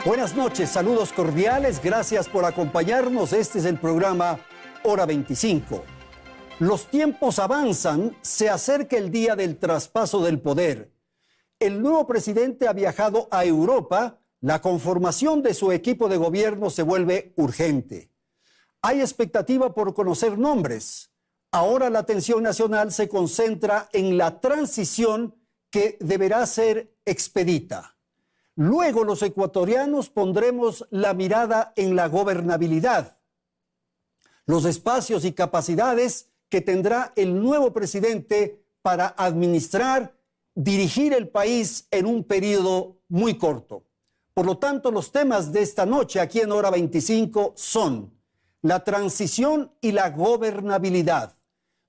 Buenas noches, saludos cordiales, gracias por acompañarnos. Este es el programa Hora 25. Los tiempos avanzan, se acerca el día del traspaso del poder. El nuevo presidente ha viajado a Europa, la conformación de su equipo de gobierno se vuelve urgente. Hay expectativa por conocer nombres. Ahora la atención nacional se concentra en la transición que deberá ser expedita. Luego los ecuatorianos pondremos la mirada en la gobernabilidad, los espacios y capacidades que tendrá el nuevo presidente para administrar, dirigir el país en un periodo muy corto. Por lo tanto, los temas de esta noche aquí en Hora 25 son la transición y la gobernabilidad.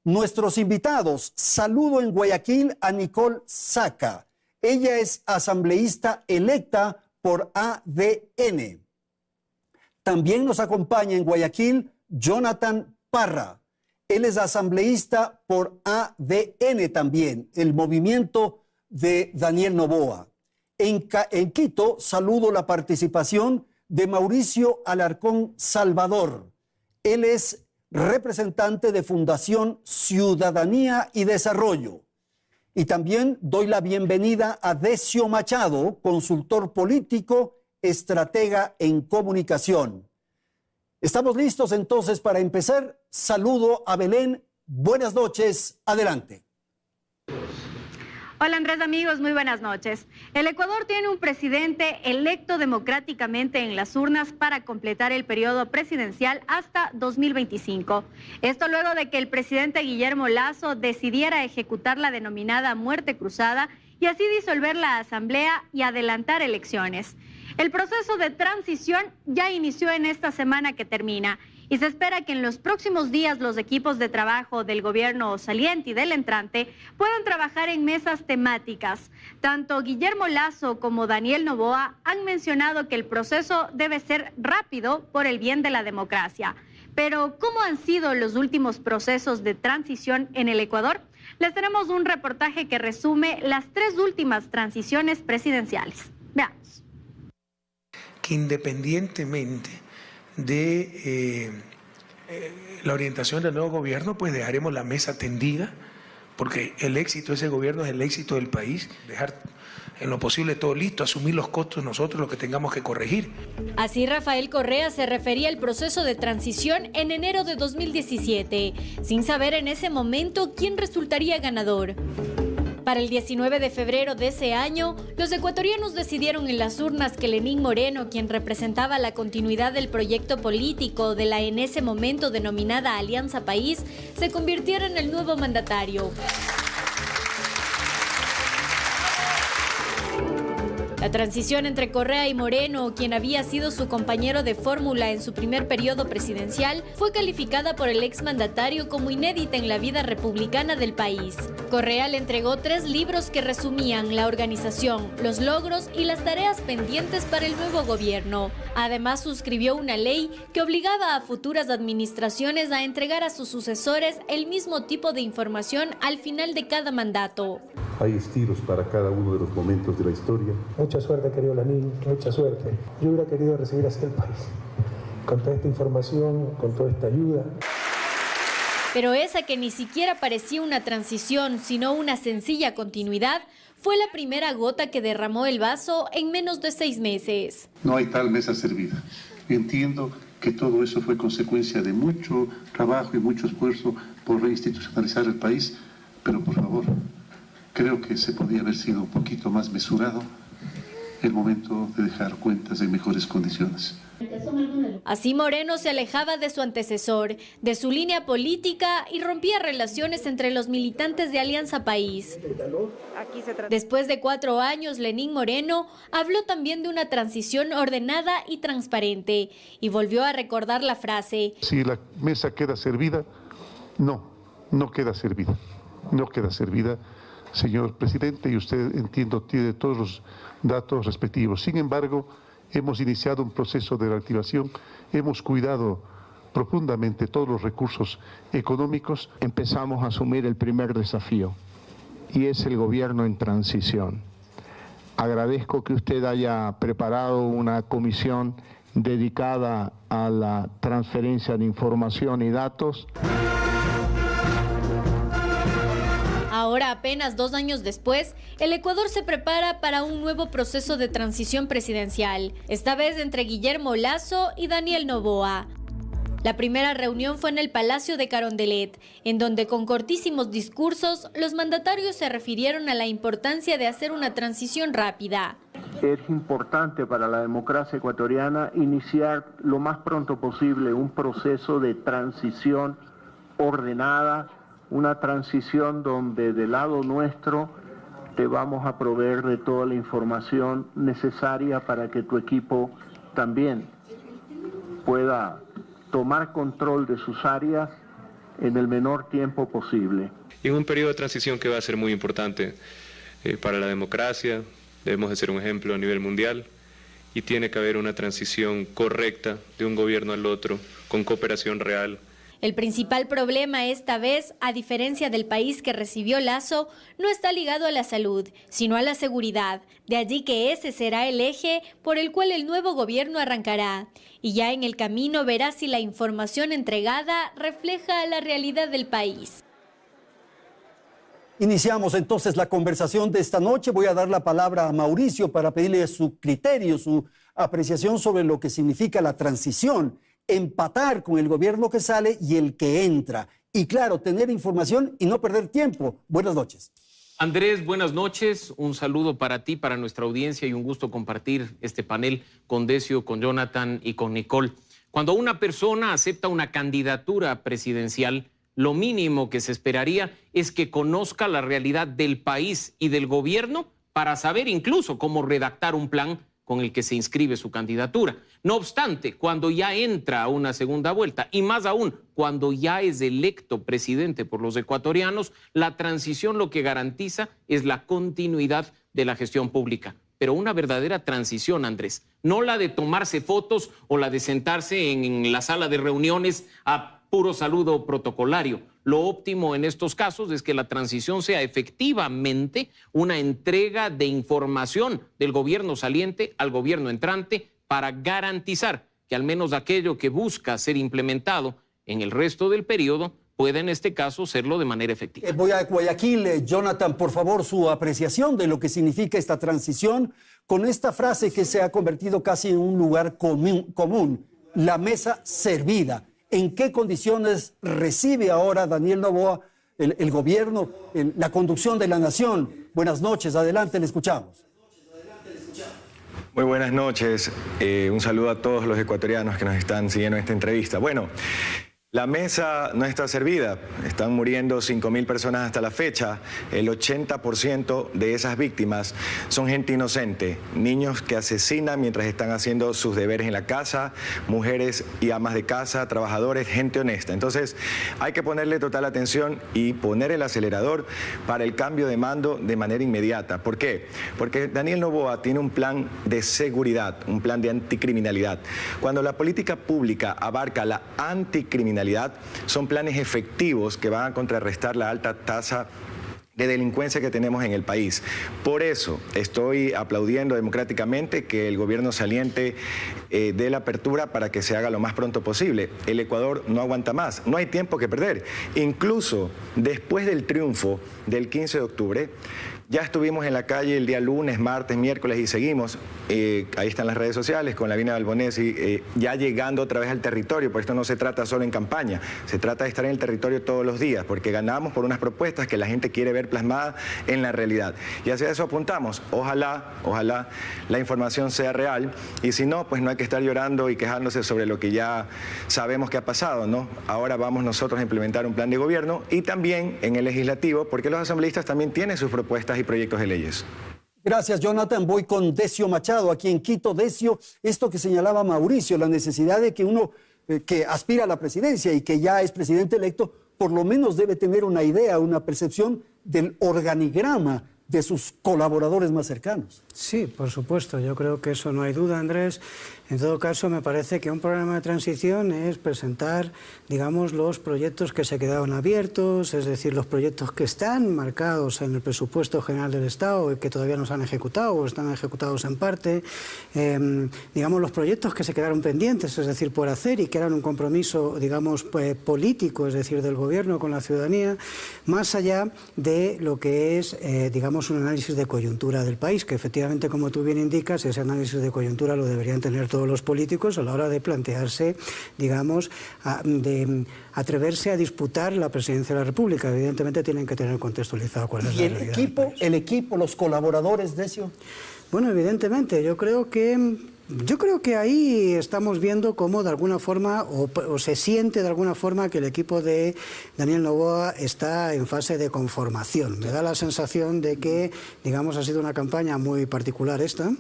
Nuestros invitados, saludo en Guayaquil a Nicole Saca. Ella es asambleísta electa por ADN. También nos acompaña en Guayaquil Jonathan Parra. Él es asambleísta por ADN también, el movimiento de Daniel Noboa. En Quito saludo la participación de Mauricio Alarcón Salvador. Él es representante de Fundación Ciudadanía y Desarrollo. Y también doy la bienvenida a Decio Machado, consultor político, estratega en comunicación. Estamos listos entonces para empezar. Saludo a Belén. Buenas noches. Adelante. Hola Andrés, amigos, muy buenas noches. El Ecuador tiene un presidente electo democráticamente en las urnas para completar el periodo presidencial hasta 2025. Esto luego de que el presidente Guillermo Lasso decidiera ejecutar la denominada muerte cruzada y así disolver la asamblea y adelantar elecciones. El proceso de transición ya inició en esta semana que termina y se espera que en los próximos días los equipos de trabajo del gobierno saliente y del entrante puedan trabajar en mesas temáticas. Tanto Guillermo Lasso como Daniel Noboa han mencionado que el proceso debe ser rápido por el bien de la democracia. Pero, ¿cómo han sido los últimos procesos de transición en el Ecuador? Les tenemos un reportaje que resume las 3 últimas transiciones presidenciales. Veamos. Que independientemente de la orientación del nuevo gobierno, pues dejaremos la mesa tendida, porque el éxito de ese gobierno es el éxito del país, dejar en lo posible todo listo, asumir los costos nosotros, lo que tengamos que corregir. Así Rafael Correa se refería al proceso de transición en enero de 2017, sin saber en ese momento quién resultaría ganador. Para el 19 de febrero de ese año, los ecuatorianos decidieron en las urnas que Lenín Moreno, quien representaba la continuidad del proyecto político de la en ese momento denominada Alianza País, se convirtiera en el nuevo mandatario. La transición entre Correa y Moreno, quien había sido su compañero de fórmula en su primer periodo presidencial, fue calificada por el exmandatario como inédita en la vida republicana del país. Correa le entregó 3 libros que resumían la organización, los logros y las tareas pendientes para el nuevo gobierno. Además, suscribió una ley que obligaba a futuras administraciones a entregar a sus sucesores el mismo tipo de información al final de cada mandato. Hay estilos para cada uno de los momentos de la historia. Mucha suerte, querido Lenín, mucha suerte. Yo hubiera querido recibir así el país, con toda esta información, con toda esta ayuda. Pero esa que ni siquiera parecía una transición, sino una sencilla continuidad, fue la primera gota que derramó el vaso en menos de 6 meses. No hay tal mesa servida. Entiendo que todo eso fue consecuencia de mucho trabajo y mucho esfuerzo por reinstitucionalizar el país, pero por favor, creo que se podía haber sido un poquito más mesurado el momento de dejar cuentas en mejores condiciones. Así Moreno se alejaba de su antecesor, de su línea política y rompía relaciones entre los militantes de Alianza País. Después de 4 años, Lenín Moreno habló también de una transición ordenada y transparente y volvió a recordar la frase: Si la mesa queda servida, no queda servida, no queda servida. Señor presidente, y usted, entiendo, tiene todos los datos respectivos. Sin embargo, hemos iniciado un proceso de reactivación, hemos cuidado profundamente todos los recursos económicos. Empezamos a asumir el primer desafío, y es el gobierno en transición. agradezco que usted haya preparado una comisión dedicada a la transferencia de información y datos. Ahora, apenas 2 años después, el Ecuador se prepara para un nuevo proceso de transición presidencial, esta vez entre Guillermo Lasso y Daniel Noboa. La primera reunión fue en el Palacio de Carondelet, en donde con cortísimos discursos los mandatarios se refirieron a la importancia de hacer una transición rápida. Es importante para la democracia ecuatoriana iniciar lo más pronto posible un proceso de transición ordenada, una transición donde del lado nuestro te vamos a proveer de toda la información necesaria para que tu equipo también pueda tomar control de sus áreas en el menor tiempo posible. Y en un periodo de transición que va a ser muy importante para la democracia, debemos de ser un ejemplo a nivel mundial y tiene que haber una transición correcta de un gobierno al otro, con cooperación real. El principal problema esta vez, a diferencia del país que recibió Lasso, no está ligado a la salud, sino a la seguridad. De allí que ese será el eje por el cual el nuevo gobierno arrancará. Y ya en el camino verá si la información entregada refleja la realidad del país. Iniciamos entonces la conversación de esta noche. Voy a dar la palabra a Mauricio para pedirle su criterio, su apreciación sobre lo que significa la transición. Empatar con el gobierno que sale y el que entra. Y claro, tener información y no perder tiempo. Buenas noches. Andrés, buenas noches. Un saludo para ti, para nuestra audiencia y un gusto compartir este panel con Decio, con Jonathan y con Nicole. Cuando una persona acepta una candidatura presidencial, lo mínimo que se esperaría es que conozca la realidad del país y del gobierno para saber incluso cómo redactar un plan con el que se inscribe su candidatura. No obstante, cuando ya entra a una segunda vuelta, y más aún, cuando ya es electo presidente por los ecuatorianos, la transición lo que garantiza es la continuidad de la gestión pública. Pero una verdadera transición, Andrés, no la de tomarse fotos o la de sentarse en la sala de reuniones a puro saludo protocolario. Lo óptimo en estos casos es que la transición sea efectivamente una entrega de información del gobierno saliente al gobierno entrante para garantizar que al menos aquello que busca ser implementado en el resto del periodo pueda en este caso serlo de manera efectiva. Voy a Guayaquil. Jonathan, por favor, su apreciación de lo que significa esta transición con esta frase que se ha convertido casi en un lugar común, la mesa servida. ¿En qué condiciones recibe ahora Daniel Noboa el gobierno, la conducción de la nación? Buenas noches, adelante, le escuchamos. Muy buenas noches, un saludo a todos los ecuatorianos que nos están siguiendo en esta entrevista. Bueno, la mesa no está servida, están muriendo 5.000 personas hasta la fecha, el 80% de esas víctimas son gente inocente, niños que asesinan mientras están haciendo sus deberes en la casa, mujeres y amas de casa, trabajadores, gente honesta. Entonces hay que ponerle total atención y poner el acelerador para el cambio de mando de manera inmediata. ¿Por qué? Porque Daniel Noboa tiene un plan de seguridad, un plan de anticriminalidad. Cuando la política pública abarca la anticriminalidad, son planes efectivos que van a contrarrestar la alta tasa de delincuencia que tenemos en el país. Por eso estoy aplaudiendo democráticamente que el gobierno saliente dé la apertura para que se haga lo más pronto posible. El Ecuador no aguanta más, no hay tiempo que perder. Incluso después del triunfo del 15 de octubre, ya estuvimos en la calle el día lunes, martes, miércoles y seguimos. Ahí están las redes sociales con Lavín Balbonesi, ya llegando otra vez al territorio, porque esto no se trata solo en campaña, se trata de estar en el territorio todos los días, porque ganamos por unas propuestas que la gente quiere ver plasmadas en la realidad. Y hacia eso apuntamos. Ojalá la información sea real, y si no, pues no hay que estar llorando y quejándose sobre lo que ya sabemos que ha pasado, ¿no? Ahora vamos nosotros a implementar un plan de gobierno y también en el legislativo, porque los asambleístas también tienen sus propuestas y proyectos de leyes. Gracias, Jonathan. Voy con Decio Machado, aquí en Quito. Decio, esto que señalaba Mauricio, la necesidad de que uno que aspira a la presidencia y que ya es presidente electo, por lo menos debe tener una idea, una percepción del organigrama de sus colaboradores más cercanos. Sí, por supuesto, yo creo que eso no hay duda, Andrés. En todo caso, me parece que un programa de transición es presentar, digamos, los proyectos que se quedaron abiertos, es decir, los proyectos que están marcados en el presupuesto general del Estado y que todavía no se han ejecutado o están ejecutados en parte, digamos, los proyectos que se quedaron pendientes, es decir, por hacer y que eran un compromiso, digamos, político, es decir, del Gobierno con la ciudadanía, más allá de lo que es, digamos, un análisis de coyuntura del país, que efectivamente, como tú bien indicas, ese análisis de coyuntura lo deberían tener todos los políticos a la hora de plantearse, digamos, de atreverse a disputar la presidencia de la República. Evidentemente tienen que tener contextualizado cuál es la realidad. ¿Y el equipo, los colaboradores, Decio? Bueno, evidentemente, yo creo que ahí estamos viendo cómo de alguna forma, o se siente de alguna forma que el equipo de Daniel Noboa está en fase de conformación. Me da la sensación de que, digamos, ha sido una campaña muy particular esta.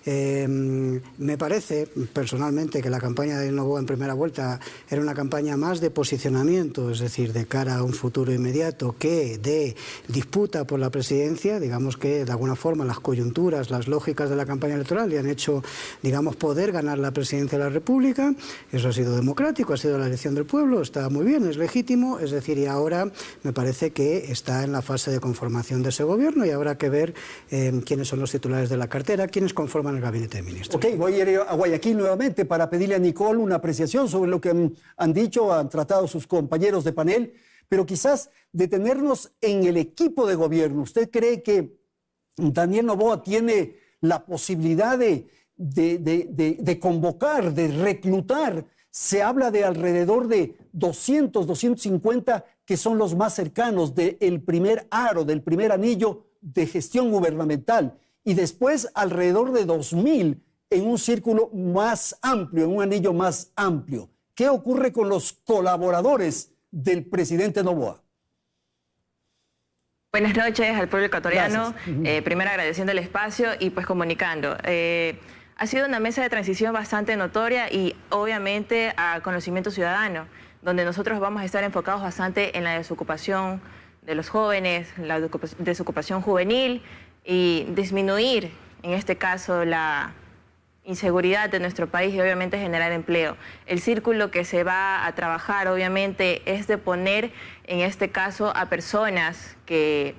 Me parece, personalmente, que la campaña de Daniel Noboa en primera vuelta era una campaña más de posicionamiento, es decir, de cara a un futuro inmediato, que de disputa por la presidencia. Digamos que, de alguna forma, las coyunturas, las lógicas de la campaña electoral le han hecho, digamos, poder ganar la presidencia de la República. Eso ha sido democrático, ha sido la elección del pueblo, está muy bien, es legítimo, es decir, y ahora me parece que está en la fase de conformación de ese gobierno y habrá que ver quiénes son los titulares de la cartera, quiénes conforman el gabinete de ministros. Ok, voy a ir a Guayaquil nuevamente para pedirle a Nicole una apreciación sobre lo que han dicho, han tratado sus compañeros de panel, pero quizás detenernos en el equipo de gobierno. ¿Usted cree que Daniel Noboa tiene la posibilidad de convocar, de reclutar? Se habla de alrededor de 200, 250 que son los más cercanos del primer aro, del primer anillo de gestión gubernamental, y después alrededor de 2.000 en un círculo más amplio, en un anillo más amplio. ¿Qué ocurre con los colaboradores del presidente Noboa? Buenas noches al pueblo ecuatoriano. Primero agradeciendo el espacio y pues comunicando. Ha sido una mesa de transición bastante notoria y obviamente a conocimiento ciudadano, donde nosotros vamos a estar enfocados bastante en la desocupación de los jóvenes, la desocupación juvenil y disminuir, en este caso, la inseguridad de nuestro país y obviamente generar empleo. El círculo que se va a trabajar obviamente es de poner, en este caso, a personas que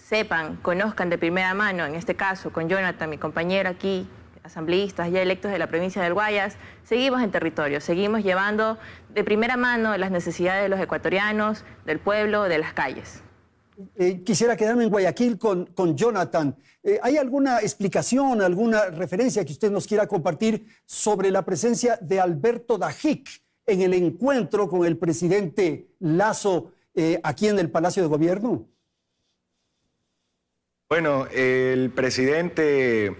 sepan, conozcan de primera mano, en este caso con Jonathan, mi compañero aquí, asambleístas ya electos de la provincia del Guayas, seguimos en territorio, seguimos llevando de primera mano las necesidades de los ecuatorianos, del pueblo, de las calles. Quisiera quedarme en Guayaquil con Jonathan. ¿Hay alguna explicación, alguna referencia que usted nos quiera compartir sobre la presencia de Alberto Dajic en el encuentro con el presidente Lasso aquí en el Palacio de Gobierno? Bueno, el presidente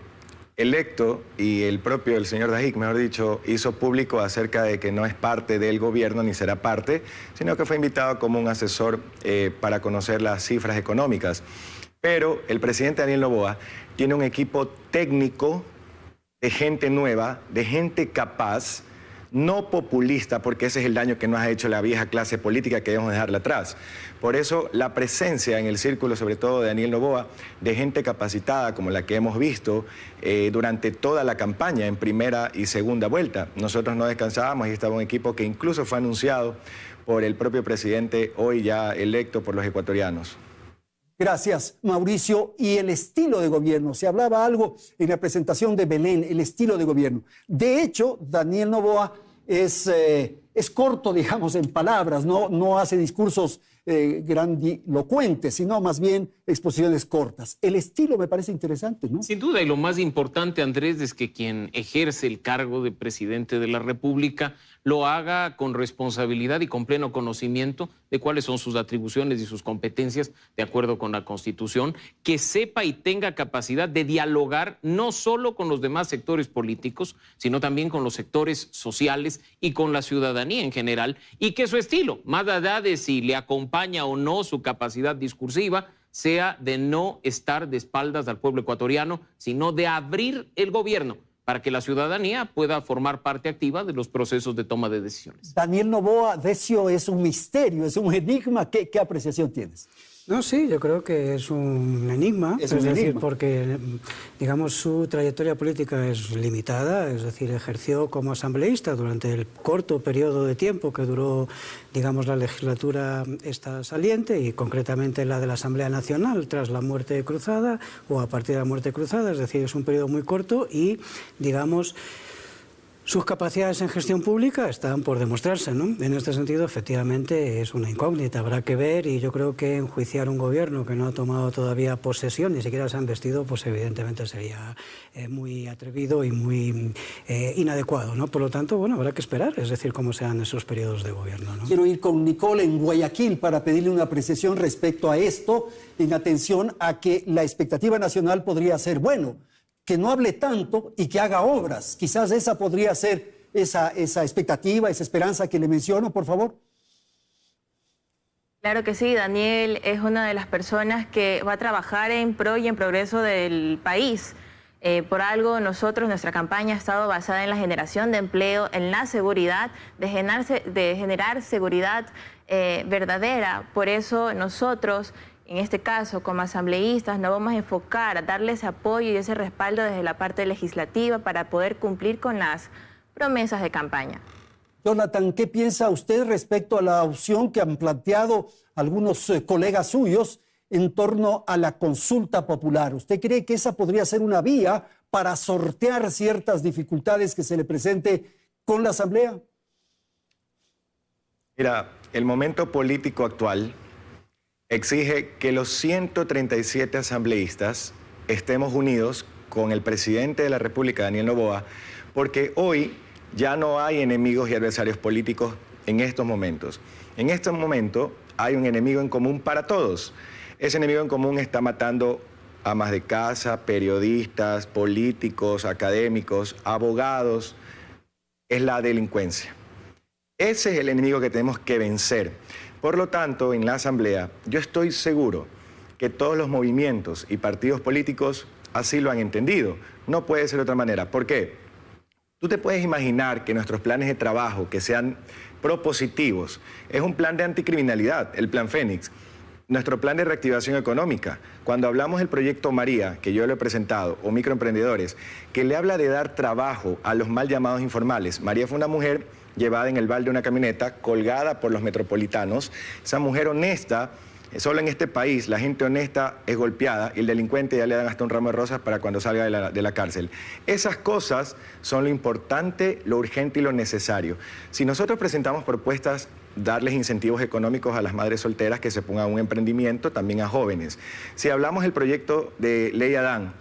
electo y el propio, el señor Dajic, mejor dicho, hizo público acerca de que no es parte del gobierno ni será parte, sino que fue invitado como un asesor para conocer las cifras económicas. Pero el presidente Daniel Noboa tiene un equipo técnico de gente nueva, de gente capaz, no populista, porque ese es el daño que nos ha hecho la vieja clase política que debemos dejarla atrás. Por eso la presencia en el círculo, sobre todo de Daniel Noboa, de gente capacitada como la que hemos visto durante toda la campaña en primera y segunda vuelta. Nosotros no descansábamos y estaba un equipo que incluso fue anunciado por el propio presidente, hoy ya electo por los ecuatorianos. Gracias, Mauricio. Y el estilo de gobierno, se hablaba algo en la presentación de Belén, el estilo de gobierno. De hecho, Daniel Noboa es corto, digamos, en palabras, no hace discursos grandilocuentes, sino más bien exposiciones cortas. El estilo me parece interesante, ¿no? Sin duda, y lo más importante, Andrés, es que quien ejerce el cargo de presidente de la República lo haga con responsabilidad y con pleno conocimiento de cuáles son sus atribuciones y sus competencias de acuerdo con la Constitución, que sepa y tenga capacidad de dialogar no solo con los demás sectores políticos, sino también con los sectores sociales y con la ciudadanía en general, y que su estilo, más allá de si le acompaña o no su capacidad discursiva, sea de no estar de espaldas al pueblo ecuatoriano, sino de abrir el gobierno para que la ciudadanía pueda formar parte activa de los procesos de toma de decisiones. Daniel Noboa, Decio, es un misterio, es un enigma. ¿Qué apreciación tienes? No, sí, yo creo que es un enigma, es decir, enigma. Porque, digamos, su trayectoria política es limitada, es decir, ejerció como asambleísta durante el corto periodo de tiempo que duró, digamos, la legislatura esta saliente y concretamente la de la Asamblea Nacional tras la muerte cruzada o a partir de la muerte cruzada, es decir, es un periodo muy corto y, digamos, sus capacidades en gestión pública están por demostrarse, ¿no? En este sentido, efectivamente, es una incógnita, habrá que ver, y yo creo que enjuiciar un gobierno que no ha tomado todavía posesión, ni siquiera se han vestido, pues evidentemente sería muy atrevido y muy inadecuado, ¿no? Por lo tanto, bueno, habrá que esperar, es decir, cómo sean esos periodos de gobierno, ¿no? Quiero ir con Nicole en Guayaquil para pedirle una apreciación respecto a esto, en atención a que la expectativa nacional podría ser, bueno, que no hable tanto y que haga obras. Quizás esa podría ser esa expectativa, esa esperanza que le menciono, por favor. Claro que sí, Daniel es una de las personas que va a trabajar en pro y en progreso del país. Por algo nuestra campaña ha estado basada en la generación de empleo, en la seguridad, de generar seguridad verdadera. Por eso nosotros, en este caso, como asambleístas, nos vamos a enfocar a darle ese apoyo y ese respaldo desde la parte legislativa para poder cumplir con las promesas de campaña. Jonathan, ¿qué piensa usted respecto a la opción que han planteado algunos colegas suyos en torno a la consulta popular? ¿Usted cree que esa podría ser una vía para sortear ciertas dificultades que se le presente con la Asamblea? Mira, el momento político actual exige que los 137 asambleístas estemos unidos con el presidente de la República, Daniel Noboa, porque hoy ya no hay enemigos y adversarios políticos en estos momentos. En este momento hay un enemigo en común para todos. Ese enemigo en común está matando amas de casa, periodistas, políticos, académicos, abogados. Es la delincuencia. Ese es el enemigo que tenemos que vencer. Por lo tanto, en la Asamblea, yo estoy seguro que todos los movimientos y partidos políticos así lo han entendido. No puede ser de otra manera. ¿Por qué? Tú te puedes imaginar que nuestros planes de trabajo, que sean propositivos, es un plan de anticriminalidad, el Plan Fénix, nuestro plan de reactivación económica. Cuando hablamos del proyecto María, que yo lo he presentado, o microemprendedores, que le habla de dar trabajo a los mal llamados informales. María fue una mujer llevada en el balde de una camioneta, colgada por los metropolitanos. Esa mujer honesta, solo en este país la gente honesta es golpeada y el delincuente ya le dan hasta un ramo de rosas para cuando salga de la cárcel. Esas cosas son lo importante, lo urgente y lo necesario. Si nosotros presentamos propuestas, darles incentivos económicos a las madres solteras que se pongan a un emprendimiento, también a jóvenes. Si hablamos del proyecto de Ley Adán,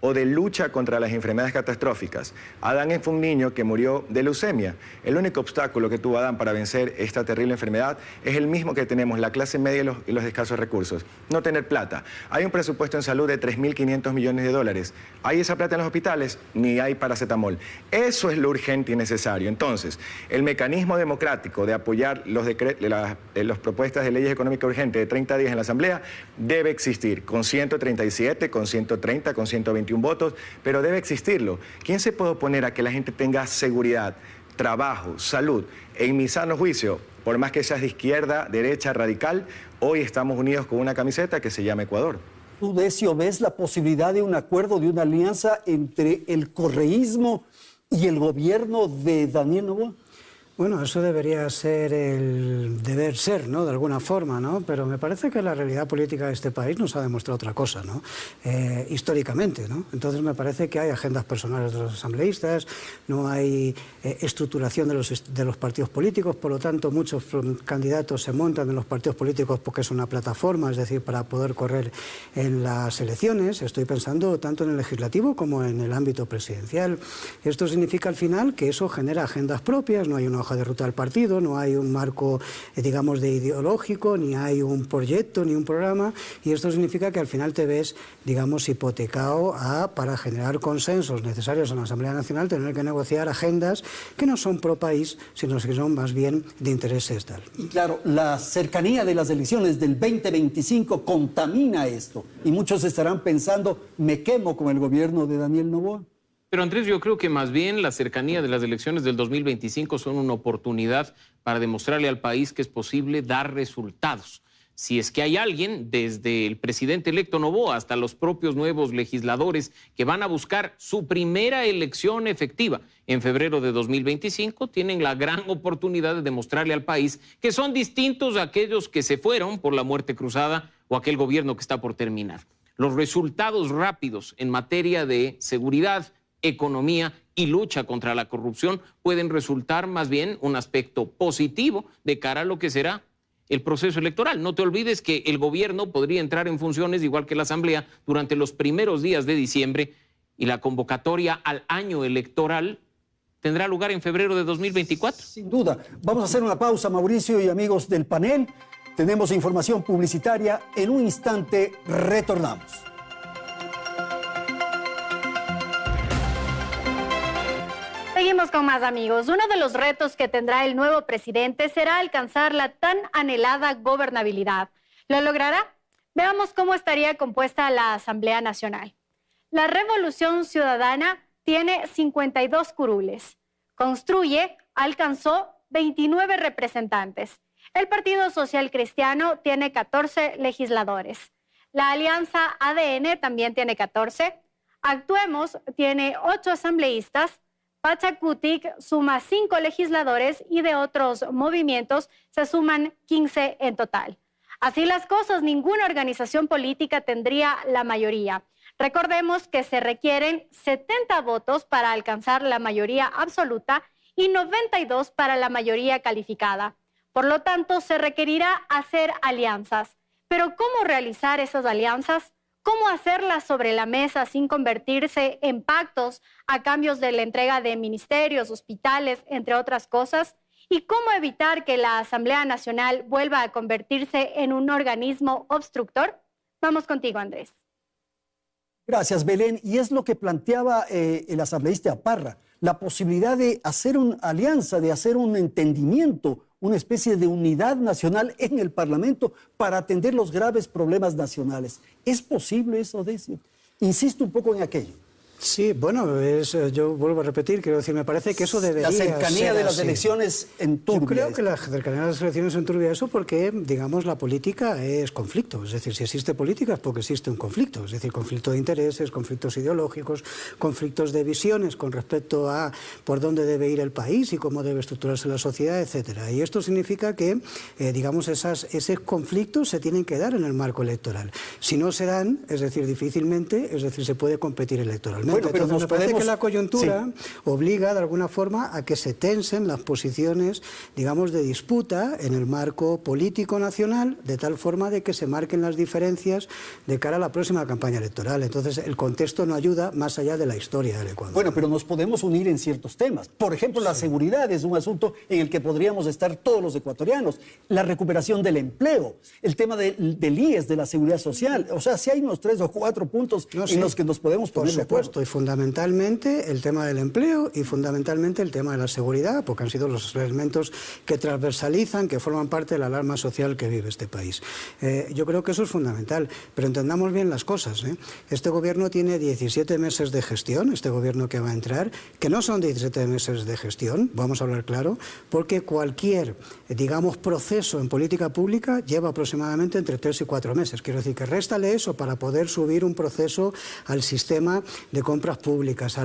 o de lucha contra las enfermedades catastróficas. Adán fue un niño que murió de leucemia. El único obstáculo que tuvo Adán para vencer esta terrible enfermedad es el mismo que tenemos la clase media y los escasos recursos. No tener plata. Hay un presupuesto en salud de 3.500 millones de dólares. ¿Hay esa plata en los hospitales? Ni hay paracetamol. Eso es lo urgente y necesario. Entonces, el mecanismo democrático de apoyar las propuestas de leyes económicas urgentes de 30 días en la Asamblea debe existir, con 137, con 130, con 121 votos, pero debe existirlo. ¿Quién se puede oponer a que la gente tenga seguridad, trabajo, salud? En mi sano juicio, por más que seas de izquierda, derecha, radical, hoy estamos unidos con una camiseta que se llama Ecuador. ¿Tú, Decio, ves la posibilidad de un acuerdo, de una alianza entre el correísmo y el gobierno de Daniel Noboa? Bueno, eso debería ser el deber ser, ¿no? De alguna forma, ¿no? Pero me parece que la realidad política de este país nos ha demostrado otra cosa, ¿no? Históricamente, ¿no? Entonces me parece que hay agendas personales de los asambleístas, no hay estructuración de los partidos políticos, por lo tanto muchos candidatos se montan en los partidos políticos porque es una plataforma, es decir, para poder correr en las elecciones. Estoy pensando tanto en el legislativo como en el ámbito presidencial. Esto significa al final que eso genera agendas propias, no hay una hoja de ruta del partido, no hay un marco, digamos, de ideológico, ni hay un proyecto, ni un programa, y esto significa que al final te ves, digamos, hipotecado para generar consensos necesarios en la Asamblea Nacional, tener que negociar agendas que no son pro país, sino que son más bien de intereses tal. Y claro, la cercanía de las elecciones del 2025 contamina esto, y muchos estarán pensando, me quemo con el gobierno de Daniel Noboa. Pero Andrés, yo creo que más bien la cercanía de las elecciones del 2025 son una oportunidad para demostrarle al país que es posible dar resultados. si es que hay alguien, desde el presidente electo Noboa hasta los propios nuevos legisladores que van a buscar su primera elección efectiva en febrero de 2025, tienen la gran oportunidad de demostrarle al país que son distintos a aquellos que se fueron por la muerte cruzada o aquel gobierno que está por terminar. Los resultados rápidos en materia de seguridad, economía y lucha contra la corrupción pueden resultar más bien un aspecto positivo de cara a lo que será el proceso electoral. No te olvides que el gobierno podría entrar en funciones, igual que la Asamblea, durante los primeros días de diciembre, y la convocatoria al año electoral tendrá lugar en febrero de 2024. Sin duda. Vamos a hacer una pausa, Mauricio y amigos del panel. Tenemos información publicitaria. En un instante retornamos. Seguimos con más, amigos. Uno de los retos que tendrá el nuevo presidente será alcanzar la tan anhelada gobernabilidad. ¿Lo logrará? Veamos cómo estaría compuesta la Asamblea Nacional. La Revolución Ciudadana tiene 52 curules. Construye alcanzó 29 representantes. El Partido Social Cristiano tiene 14 legisladores. La Alianza ADN también tiene 14. Actuemos tiene 8 asambleístas. Pachacutic suma 5 legisladores y de otros movimientos se suman 15 en total. Así las cosas, ninguna organización política tendría la mayoría. Recordemos que se requieren 70 votos para alcanzar la mayoría absoluta y 92 para la mayoría calificada. Por lo tanto, se requerirá hacer alianzas. Pero ¿cómo realizar esas alianzas? ¿Cómo hacerlas sobre la mesa sin convertirse en pactos a cambios de la entrega de ministerios, hospitales, entre otras cosas? ¿Y cómo evitar que la Asamblea Nacional vuelva a convertirse en un organismo obstructor? Vamos contigo, Andrés. Gracias, Belén. Y es lo que planteaba el asambleísta Parra, la posibilidad de hacer una alianza, de hacer un entendimiento, una especie de unidad nacional en el Parlamento para atender los graves problemas nacionales. ¿Es posible eso, Decio? Insisto un poco en aquello. Sí, bueno, yo vuelvo a repetir, quiero decir, me parece que eso debería ser la cercanía de las elecciones enturbia. Yo creo que la cercanía de las elecciones enturbia eso porque, digamos, la política es conflicto. Es decir, si existe política es porque existe un conflicto. Es decir, conflicto de intereses, conflictos ideológicos, conflictos de visiones con respecto a por dónde debe ir el país y cómo debe estructurarse la sociedad, etcétera. Y esto significa que, digamos, esos conflictos se tienen que dar en el marco electoral. Si no se dan, es decir, difícilmente, es decir, se puede competir electoralmente. Bueno, pero entonces, me parece que la coyuntura obliga de alguna forma a que se tensen las posiciones, digamos, de disputa en el marco político nacional, de tal forma de que se marquen las diferencias de cara a la próxima campaña electoral. Entonces, el contexto no ayuda más allá de la historia del Ecuador. Bueno, pero nos podemos unir en ciertos temas. Por ejemplo, la seguridad es un asunto en el que podríamos estar todos los ecuatorianos. La recuperación del empleo, el tema del IES, de la seguridad social. O sea, si hay unos 3 o 4 puntos en los que nos podemos poner de acuerdo. Y fundamentalmente el tema del empleo y fundamentalmente el tema de la seguridad, porque han sido los elementos que transversalizan, que forman parte de la alarma social que vive este país. Yo creo que eso es fundamental, pero entendamos bien las cosas. Este gobierno tiene 17 meses de gestión, este gobierno que va a entrar, que no son 17 meses de gestión, vamos a hablar claro, porque cualquier, digamos, proceso en política pública lleva aproximadamente entre 3 y 4 meses. Quiero decir que réstale eso para poder subir un proceso al sistema de compras públicas,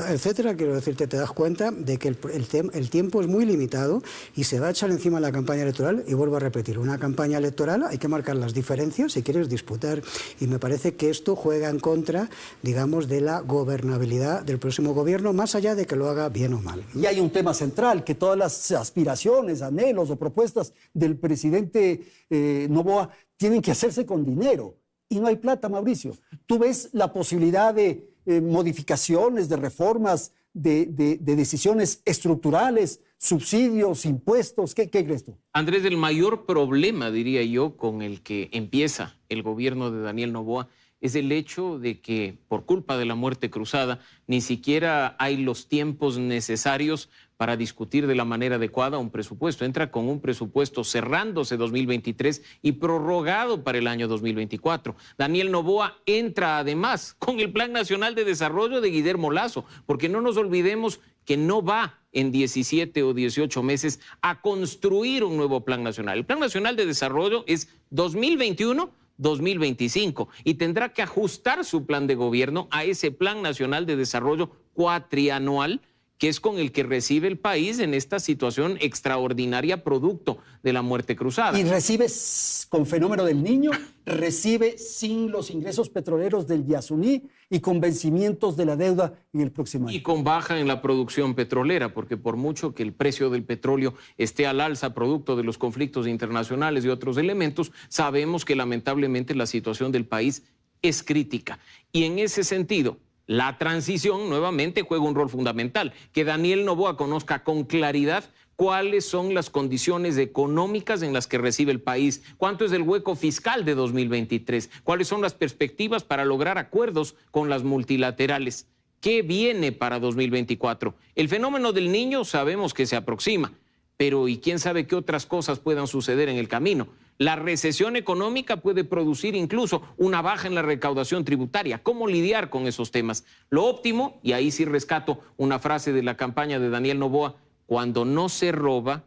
etcétera. Quiero decirte, te das cuenta de que el tiempo es muy limitado y se va a echar encima la campaña electoral. Y vuelvo a repetir, una campaña electoral hay que marcar las diferencias si quieres disputar, y me parece que esto juega en contra, digamos, de la gobernabilidad del próximo gobierno, más allá de que lo haga bien o mal. Y hay un tema central, que todas las aspiraciones, anhelos o propuestas del presidente Noboa tienen que hacerse con dinero. Y no hay plata, Mauricio. ¿Tú ves la posibilidad de modificaciones, de reformas, de decisiones estructurales, subsidios, impuestos? ¿Qué crees tú? Andrés, el mayor problema, diría yo, con el que empieza el gobierno de Daniel Noboa es el hecho de que, por culpa de la muerte cruzada, ni siquiera hay los tiempos necesarios para discutir de la manera adecuada un presupuesto. Entra con un presupuesto cerrándose 2023 y prorrogado para el año 2024. Daniel Noboa entra además con el Plan Nacional de Desarrollo de Guillermo Lasso, porque no nos olvidemos que no va en 17 o 18 meses a construir un nuevo plan nacional. El Plan Nacional de Desarrollo es 2021-2025 y tendrá que ajustar su plan de gobierno a ese Plan Nacional de Desarrollo cuatrianual, que es con el que recibe el país en esta situación extraordinaria producto de la muerte cruzada. Y recibe con fenómeno del Niño, recibe sin los ingresos petroleros del Yasuní y con vencimientos de la deuda en el próximo año. Y con baja en la producción petrolera, porque por mucho que el precio del petróleo esté al alza producto de los conflictos internacionales y otros elementos, sabemos que lamentablemente la situación del país es crítica. Y en ese sentido, la transición nuevamente juega un rol fundamental, que Daniel Noboa conozca con claridad cuáles son las condiciones económicas en las que recibe el país, cuánto es el hueco fiscal de 2023, cuáles son las perspectivas para lograr acuerdos con las multilaterales, qué viene para 2024. El fenómeno del Niño sabemos que se aproxima, pero ¿y quién sabe qué otras cosas puedan suceder en el camino? La recesión económica puede producir incluso una baja en la recaudación tributaria. ¿Cómo lidiar con esos temas? Lo óptimo, y ahí sí rescato una frase de la campaña de Daniel Noboa, cuando no se roba,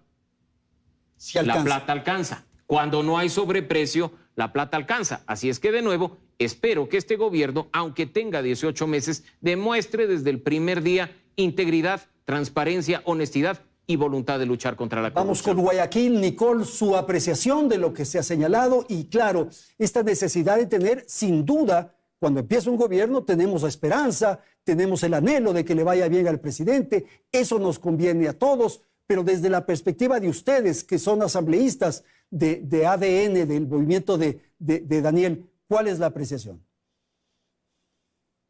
la plata alcanza. Cuando no hay sobreprecio, la plata alcanza. Así es que, de nuevo, espero que este gobierno, aunque tenga 18 meses, demuestre desde el primer día integridad, transparencia, honestidad y voluntad de luchar contra la corrupción. Vamos con Guayaquil. Nicole, su apreciación de lo que se ha señalado y, claro, esta necesidad de tener, sin duda, cuando empieza un gobierno, tenemos la esperanza, tenemos el anhelo de que le vaya bien al presidente, eso nos conviene a todos, pero desde la perspectiva de ustedes, que son asambleístas de ADN, del movimiento de Daniel, ¿cuál es la apreciación?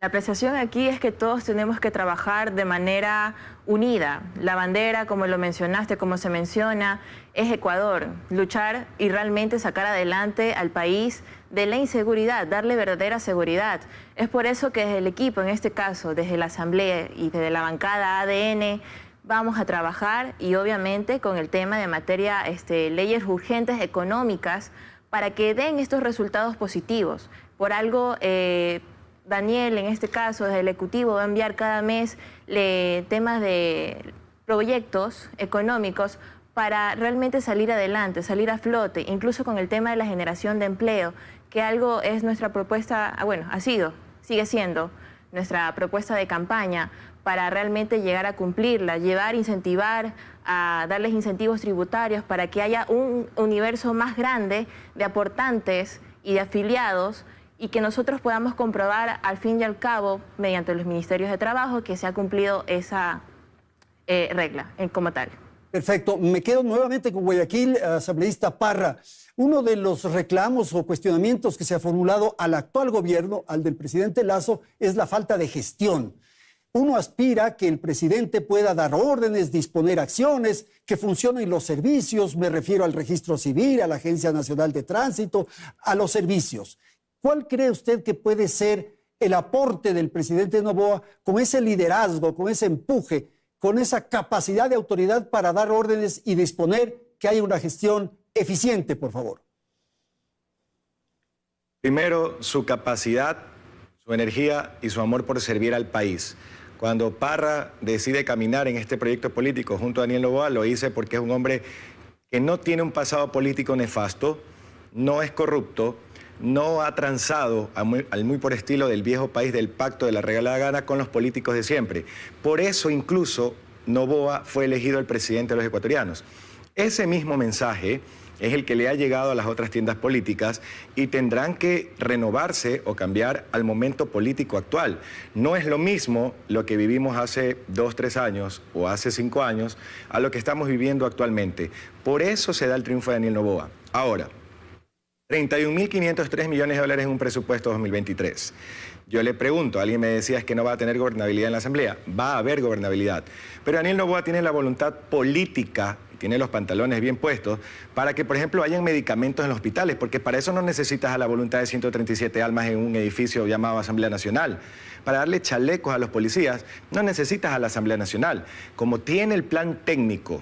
La apreciación aquí es que todos tenemos que trabajar de manera unida. La bandera, como lo mencionaste, como se menciona, es Ecuador. Luchar y realmente sacar adelante al país de la inseguridad, darle verdadera seguridad. Es por eso que desde el equipo, en este caso, desde la Asamblea y desde la bancada ADN, vamos a trabajar y obviamente con el tema de materia, leyes urgentes económicas para que den estos resultados positivos. Por algo... Daniel, en este caso, desde el Ejecutivo, va a enviar cada mes temas de proyectos económicos para realmente salir adelante, salir a flote, incluso con el tema de la generación de empleo, que algo es nuestra propuesta, bueno, sigue siendo nuestra propuesta de campaña para realmente llegar a cumplirla, incentivar, a darles incentivos tributarios para que haya un universo más grande de aportantes y de afiliados y que nosotros podamos comprobar al fin y al cabo, mediante los ministerios de trabajo, que se ha cumplido esa regla como tal. Perfecto. Me quedo nuevamente con Guayaquil, asambleísta Parra. Uno de los reclamos o cuestionamientos que se ha formulado al actual gobierno, al del presidente Lasso, es la falta de gestión. Uno aspira a que el presidente pueda dar órdenes, disponer acciones, que funcionen los servicios, me refiero al registro civil, a la Agencia Nacional de Tránsito, a los servicios. ¿Cuál cree usted que puede ser el aporte del presidente Noboa con ese liderazgo, con ese empuje, con esa capacidad de autoridad para dar órdenes y disponer que haya una gestión eficiente, por favor? Primero, su capacidad, su energía y su amor por servir al país. Cuando Parra decide caminar en este proyecto político junto a Daniel Noboa, lo hice porque es un hombre que no tiene un pasado político nefasto, no es corrupto, no ha transado al muy por estilo del viejo país del pacto de la regalada gana con los políticos de siempre. Por eso incluso Noboa fue elegido el presidente de los ecuatorianos. Ese mismo mensaje es el que le ha llegado a las otras tiendas políticas y tendrán que renovarse o cambiar al momento político actual. No es lo mismo lo que vivimos hace 2, 3 años o hace 5 años a lo que estamos viviendo actualmente. Por eso se da el triunfo de Daniel Noboa. Ahora, 31.503 millones de dólares en un presupuesto 2023. Yo le pregunto, alguien me decía es que no va a tener gobernabilidad en la Asamblea. Va a haber gobernabilidad. Pero Daniel Noboa tiene la voluntad política, tiene los pantalones bien puestos, para que, por ejemplo, hayan medicamentos en los hospitales, porque para eso no necesitas a la voluntad de 137 almas en un edificio llamado Asamblea Nacional. Para darle chalecos a los policías, no necesitas a la Asamblea Nacional. Como tiene el plan técnico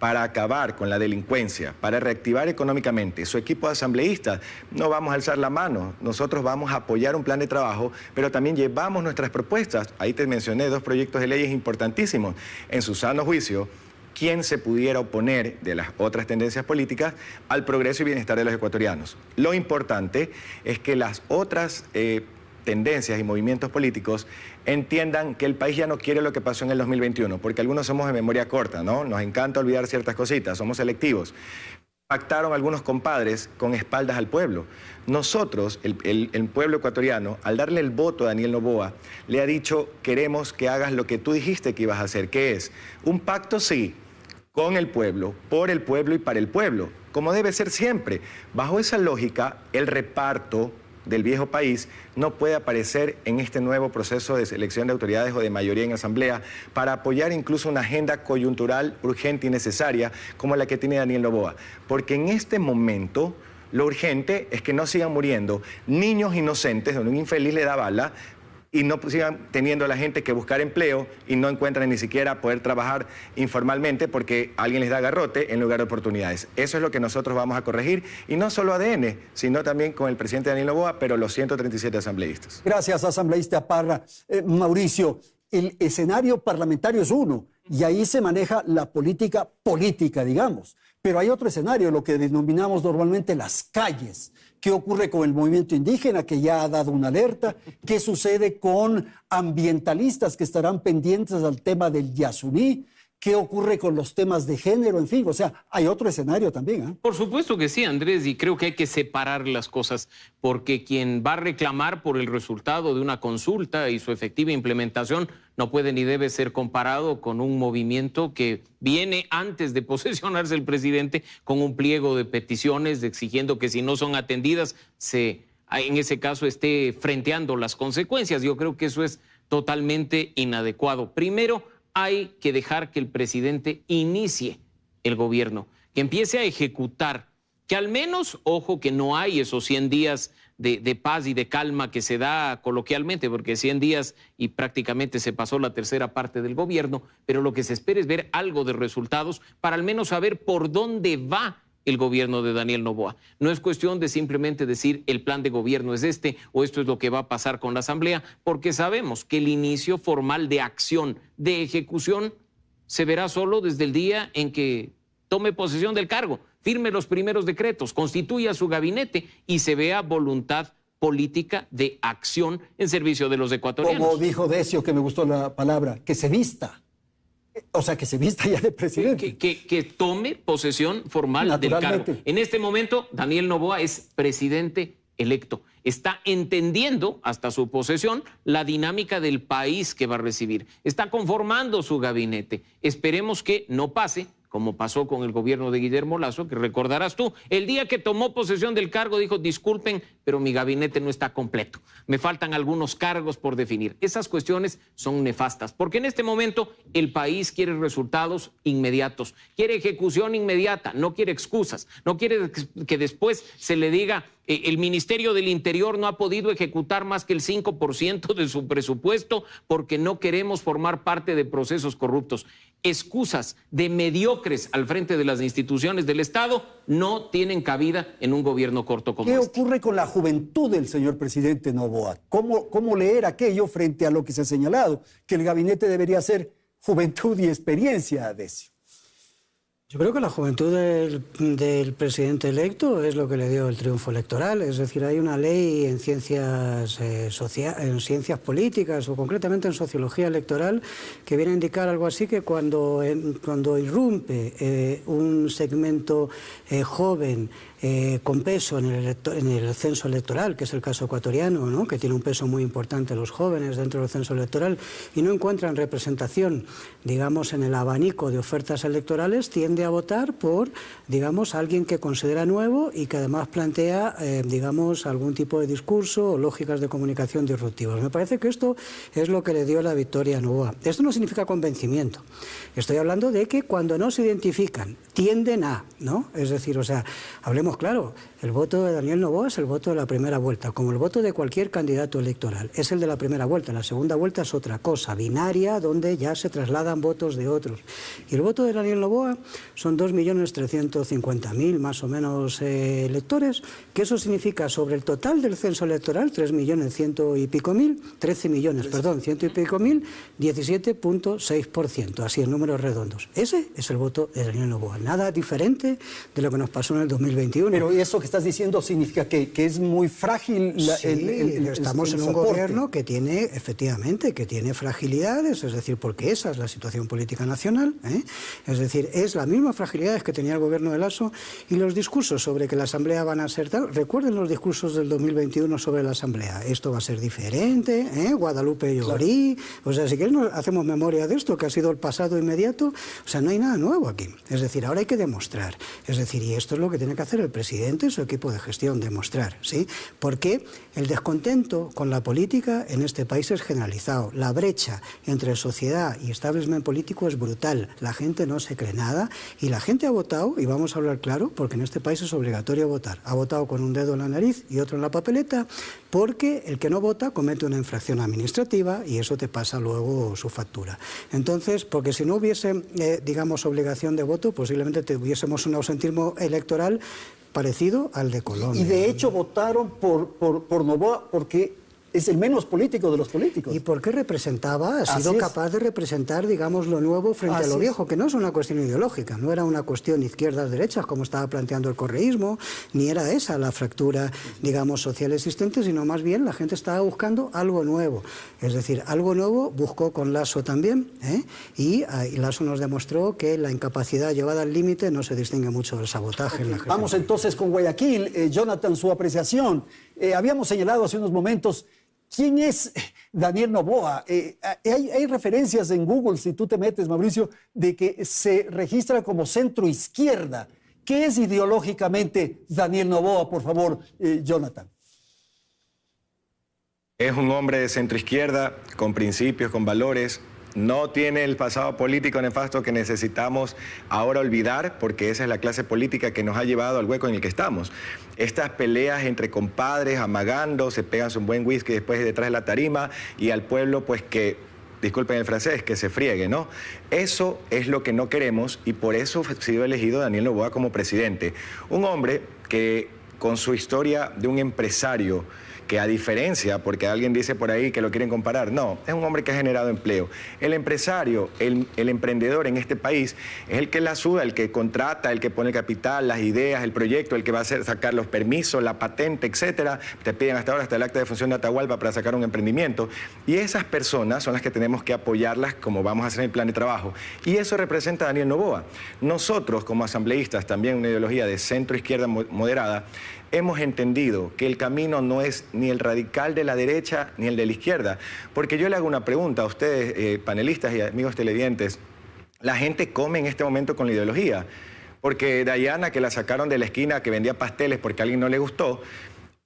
para acabar con la delincuencia, para reactivar económicamente su equipo de asambleístas, no vamos a alzar la mano. Nosotros vamos a apoyar un plan de trabajo, pero también llevamos nuestras propuestas. Ahí te mencioné 2 proyectos de leyes importantísimos. En su sano juicio, ¿quién se pudiera oponer de las otras tendencias políticas al progreso y bienestar de los ecuatorianos? Lo importante es que las otras tendencias y movimientos políticos entiendan que el país ya no quiere lo que pasó en el 2021, porque algunos somos de memoria corta, ¿no? Nos encanta olvidar ciertas cositas, somos selectivos. Pactaron algunos compadres con espaldas al pueblo. Nosotros, el pueblo ecuatoriano, al darle el voto a Daniel Noboa, le ha dicho: queremos que hagas lo que tú dijiste que ibas a hacer, que es un pacto, sí, con el pueblo, por el pueblo y para el pueblo, como debe ser siempre. Bajo esa lógica, el reparto del viejo país no puede aparecer en este nuevo proceso de selección de autoridades o de mayoría en asamblea para apoyar incluso una agenda coyuntural urgente y necesaria como la que tiene Daniel Noboa. Porque en este momento lo urgente es que no sigan muriendo niños inocentes donde un infeliz le da bala y no sigan teniendo a la gente que buscar empleo y no encuentran ni siquiera poder trabajar informalmente porque alguien les da garrote en lugar de oportunidades. Eso es lo que nosotros vamos a corregir, y no solo ADN, sino también con el presidente Daniel Noboa, pero los 137 asambleístas. Gracias, asambleísta Parra. Mauricio, el escenario parlamentario es uno, y ahí se maneja la política, digamos. Pero hay otro escenario, lo que denominamos normalmente las calles. ¿Qué ocurre con el movimiento indígena, que ya ha dado una alerta? ¿Qué sucede con ambientalistas que estarán pendientes al tema del Yasuní? ¿Qué ocurre con los temas de género? En fin, o sea, hay otro escenario también, ¿eh? Por supuesto que sí, Andrés, y creo que hay que separar las cosas, porque quien va a reclamar por el resultado de una consulta y su efectiva implementación no puede ni debe ser comparado con un movimiento que viene antes de posesionarse el presidente con un pliego de peticiones exigiendo que si no son atendidas se, en ese caso, esté frenteando las consecuencias. Yo creo que eso es totalmente inadecuado. Primero, hay que dejar que el presidente inicie el gobierno, que empiece a ejecutar, que al menos, ojo, que no hay esos 100 días de paz y de calma que se da coloquialmente, porque 100 días y prácticamente se pasó la tercera parte del gobierno, pero lo que se espera es ver algo de resultados para al menos saber por dónde va el gobierno de Daniel Noboa. No es cuestión de simplemente decir el plan de gobierno es este o esto es lo que va a pasar con la asamblea, porque sabemos que el inicio formal de acción, de ejecución, se verá solo desde el día en que tome posesión del cargo, firme los primeros decretos, constituya su gabinete y se vea voluntad política de acción en servicio de los ecuatorianos. Como dijo Decio, que me gustó la palabra, que se vista. O sea, que se vista ya de presidente. Que tome posesión formal del cargo. En este momento, Daniel Noboa es presidente electo. Está entendiendo, hasta su posesión, la dinámica del país que va a recibir. Está conformando su gabinete. Esperemos que no pase como pasó con el gobierno de Guillermo Lasso, que recordarás tú, el día que tomó posesión del cargo dijo: disculpen, pero mi gabinete no está completo, me faltan algunos cargos por definir. Esas cuestiones son nefastas, porque en este momento el país quiere resultados inmediatos, quiere ejecución inmediata, no quiere excusas, no quiere que después se le diga el Ministerio del Interior no ha podido ejecutar más que el 5% de su presupuesto porque no queremos formar parte de procesos corruptos. Excusas de mediocres al frente de las instituciones del Estado no tienen cabida en un gobierno corto como este. ¿Qué ocurre con la juventud del señor presidente Noboa? ¿Cómo leer aquello frente a lo que se ha señalado? Que el gabinete debería ser juventud y experiencia, Decio. Yo creo que la juventud del presidente electo es lo que le dio el triunfo electoral. Es decir, hay una ley en ciencias en ciencias políticas o concretamente en sociología electoral que viene a indicar algo así, que cuando irrumpe un segmento joven con peso en el censo electoral, que es el caso ecuatoriano, ¿no?, que tiene un peso muy importante los jóvenes dentro del censo electoral, y no encuentran representación, digamos, en el abanico de ofertas electorales, tiende a votar por, digamos, alguien que considera nuevo y que además plantea, digamos, algún tipo de discurso o lógicas de comunicación disruptivas. Me parece que esto es lo que le dio la victoria a Noboa. Esto no significa convencimiento. Estoy hablando de que cuando no se identifican, tienden a, ¿no? Es decir, o sea, hablemos claro, el voto de Daniel Noboa es el voto de la primera vuelta, como el voto de cualquier candidato electoral. Es el de la primera vuelta. La segunda vuelta es otra cosa, binaria, donde ya se trasladan votos de otros. Y el voto de Daniel Noboa son 2.350.000 más o menos electores, que eso significa sobre el total del censo electoral, 13 y pico mil, 17.6%, así en números redondos. Ese es el voto de Daniel Noboa, nada diferente de lo que nos pasó en el 2021. Pero eso que estás diciendo significa que es muy frágil estamos en un gobierno que tiene, efectivamente, que tiene fragilidades, es decir, porque esa es la situación política nacional, es decir, es la misma fragilidades que tenía el gobierno de Lasso, y los discursos sobre que la Asamblea van a ser tal, recuerden los discursos del 2021 sobre la Asamblea, esto va a ser diferente, Guadalupe Llorí, o sea, si quieres hacemos memoria de esto, que ha sido el pasado inmediato, o sea, no hay nada nuevo aquí, es decir, ahora hay que demostrar, es decir, y esto es lo que tiene que hacer el presidente y su equipo de gestión, demostrar, ¿sí? Porque el descontento con la política en este país es generalizado, la brecha entre sociedad y establishment político es brutal, la gente no se cree nada y la gente ha votado, y vamos a hablar claro, porque en este país es obligatorio votar, ha votado con un dedo en la nariz y otro en la papeleta, porque el que no vota comete una infracción administrativa y eso te pasa luego su factura. Entonces, porque si no hubiese, digamos, obligación de voto, posiblemente tuviésemos un ausentismo electoral parecido al de Colombia. Y de hecho votaron por Noboa porque es el menos político de los políticos. ¿Y por qué representaba? Ha sido capaz de representar, digamos, lo nuevo frente a lo viejo, que no es una cuestión ideológica, no era una cuestión izquierdas-derechas, como estaba planteando el correísmo, ni era esa la fractura, digamos, social existente, sino más bien la gente estaba buscando algo nuevo. Es decir, algo nuevo buscó con Lasso también, y Lasso nos demostró que la incapacidad llevada al límite no se distingue mucho del sabotaje en la gestión. Vamos entonces con Guayaquil. Jonathan, su apreciación. Habíamos señalado hace unos momentos ¿quién es Daniel Noboa? Hay referencias en Google, si tú te metes, Mauricio, de que se registra como centro izquierda. ¿Qué es ideológicamente Daniel Noboa, por favor, Jonathan? Es un hombre de centro izquierda, con principios, con valores. No tiene el pasado político nefasto que necesitamos ahora olvidar, porque esa es la clase política que nos ha llevado al hueco en el que estamos. Estas peleas entre compadres, amagando, se pegan un buen whisky después detrás de la tarima y al pueblo, pues que, disculpen el francés, que se friegue, ¿no? Eso es lo que no queremos y por eso ha sido elegido Daniel Noboa como presidente. Un hombre que, con su historia de un empresario, que a diferencia, porque alguien dice por ahí que lo quieren comparar, no, es un hombre que ha generado empleo. El empresario, el emprendedor en este país es el que la suda, el que contrata, el que pone el capital, las ideas, el proyecto, el que va a hacer sacar los permisos, la patente, etcétera. Te piden hasta ahora hasta el acta de función de Atahualpa para sacar un emprendimiento. Y esas personas son las que tenemos que apoyarlas como vamos a hacer en el plan de trabajo. Y eso representa a Daniel Noboa. Nosotros, como asambleístas, también una ideología de centro-izquierda moderada, hemos entendido que el camino no es ni el radical de la derecha ni el de la izquierda. Porque yo le hago una pregunta a ustedes, panelistas y amigos televidentes. La gente come en este momento con la ideología. Porque Dayana, que la sacaron de la esquina, que vendía pasteles porque a alguien no le gustó,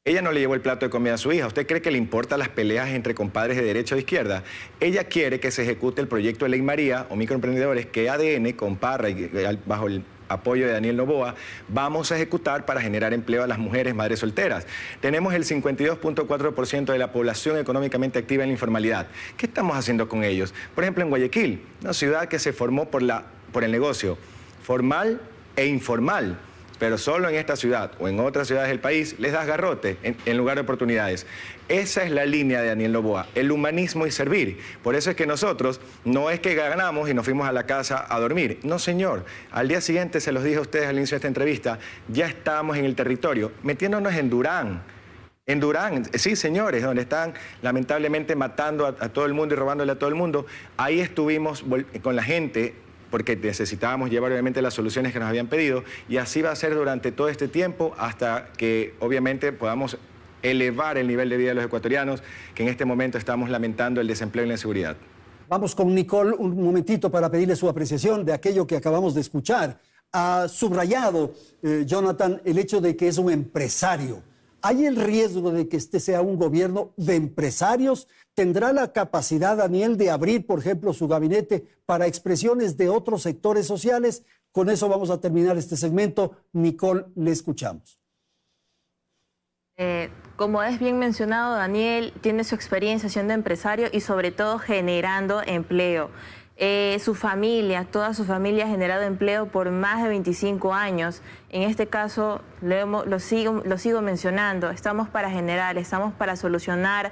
ella no le llevó el plato de comida a su hija. ¿Usted cree que le importan las peleas entre compadres de derecha o de izquierda? Ella quiere que se ejecute el proyecto de Ley María o microemprendedores que ADN, con Parra y bajo el apoyo de Daniel Noboa, vamos a ejecutar para generar empleo a las mujeres madres solteras. Tenemos el 52.4% de la población económicamente activa en la informalidad. ¿Qué estamos haciendo con ellos? Por ejemplo, en Guayaquil, una ciudad que se formó por el negocio formal e informal, pero solo en esta ciudad o en otras ciudades del país les das garrote en lugar de oportunidades. Esa es la línea de Daniel Noboa, el humanismo y servir. Por eso es que nosotros no es que ganamos y nos fuimos a la casa a dormir. No, señor. Al día siguiente, se los dije a ustedes al inicio de esta entrevista, ya estábamos en el territorio, metiéndonos en Durán. En Durán, sí, señores, donde están lamentablemente matando a todo el mundo y robándole a todo el mundo. Ahí estuvimos con la gente, porque necesitábamos llevar obviamente las soluciones que nos habían pedido, y así va a ser durante todo este tiempo hasta que obviamente podamos elevar el nivel de vida de los ecuatorianos, que en este momento estamos lamentando el desempleo y la inseguridad. Vamos con Nicole un momentito para pedirle su apreciación de aquello que acabamos de escuchar. Ha subrayado, Jonathan, el hecho de que es un empresario. ¿Hay el riesgo de que este sea un gobierno de empresarios? ¿Tendrá la capacidad, Daniel, de abrir, por ejemplo, su gabinete para expresiones de otros sectores sociales? Con eso vamos a terminar este segmento. Nicole, le escuchamos. Como es bien mencionado, Daniel tiene su experiencia siendo empresario y sobre todo generando empleo. Su familia, toda su familia ha generado empleo por más de 25 años. En este caso, lo sigo mencionando, estamos para generar, estamos para solucionar